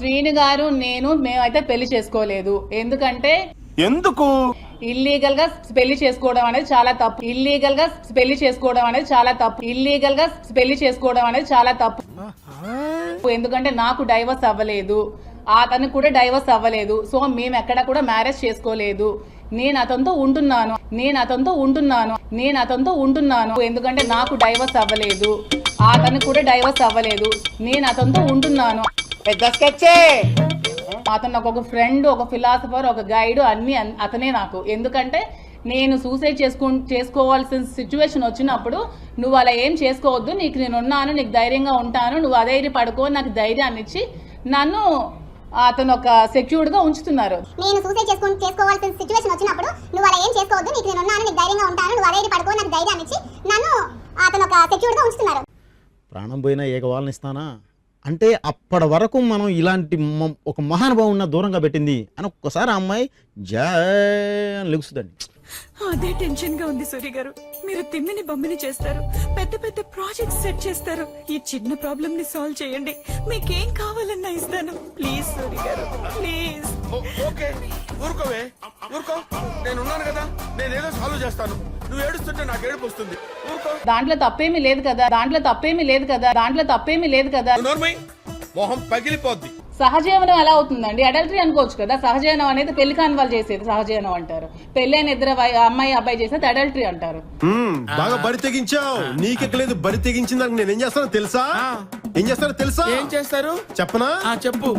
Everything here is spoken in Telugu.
శ్రీను గారు మేమైతే పెళ్లి చేసుకోలేదు. ఎందుకంటే ఇల్లీగల్ గా పెళ్లి చేసుకోవడం అనేది చాలా తప్పు. ఎందుకంటే నాకు డైవర్స్ అవ్వలేదు, అతనికి కూడా డైవర్స్ అవ్వలేదు. సో మేము ఎక్కడ కూడా మ్యారేజ్ చేసుకోలేదు. నేను అతనితో ఉంటున్నాను. ఎందుకంటే నాకు డైవర్స్ అవ్వలేదు, అతనికి కూడా డైవర్స్ అవ్వలేదు. నేను అతనితో ఉంటున్నాను. అతను ఒక ఫ్రెండ్, ఒక ఫిలాసఫర్, ఒక గైడ్, అన్ని అతనే నాకు. ఎందుకంటే నేను సూసైడ్ చేసుకోవాల్సిన సిచ్యువేషన్ వచ్చినప్పుడు నువ్వు అలా ఏం చేసుకోవద్దు, నేను ఉన్నాను, నీకు ధైర్యంగా ఉంటాను, నువ్వు అధైర్య పడుకో, నాకు ధైర్యాన్ని ఇచ్చి నన్ను అతను ఒక సెక్యూర్డ్ గా ఉంచుతున్నారు. నేను సూసైడ్ చేసుకోవాల్సిన సిచ్యువేషన్ వచ్చినప్పుడు నువ్వు అలా ఏం చేసుకోవద్దు, నేను ఉన్నాను, నీకు ధైర్యంగా ఉంటాను, నువ్వు అధైర్య పడుకో, నాకు ధైర్యాన్ని ఇచ్చి నన్ను అతను ఒక సెక్యూర్డ్ గా ఉంచుతున్నారు. ప్రాణం పోయినా ఏకవాళ్ళని ఇస్తానా అంటే అప్పటి వరకు మనం ఇలాంటి ఒక మహానుభావున్న దూరంగా పెట్టింది అని ఒక్కసారి ఆ అమ్మాయి లెగుస్తుందండి. అదే టెన్షన్ గా ఉంది సూర్య గారు. మీరు తిమ్మిని బొమ్మిని చేస్తారు, పెద్ద పెద్ద ప్రాజెక్ట్స్ సెట్ చేస్తారు. ఈ చిన్న ప్రాబ్లం ని సాల్వ్ చేయండి, మీకేం కావాలన్నా ఇస్తాను. ప్లీజ్ సూర్య గారు, ప్లీజ్. ఓకే, ఊరుకోవే, ఊరుకో, నేను ఉన్నాను కదా, నేను ఏదో సాల్వ్ చేస్తాను. నువ్వు ఏడుస్తుంటే నాకు ఏడుపు వస్తుంది. ఊరుకో. దాంట్లో తప్పేమీ లేదు కదా. మొహం పగిలిపోద్ది. సహజీవనం ఎలా అవుతుందండి? అడల్టరీ అనుకోవచ్చు కదా. సహజీవనం అనేది పెళ్లి కాని వాళ్ళు చేసేది సహజీవనం అంటారు. పెళ్ళైన ఇద్దరు అమ్మాయి అబ్బాయి చేసేది అడల్టరీ అంటారు. బాగా బరి తెగించావు. నీకెక్కలేదు, బరి తెగించిందని నేను ఏం చేస్తానో తెలుసా? ఏం చేస్తారు? ఏం చేస్తారు చెప్పనా? చెప్పు.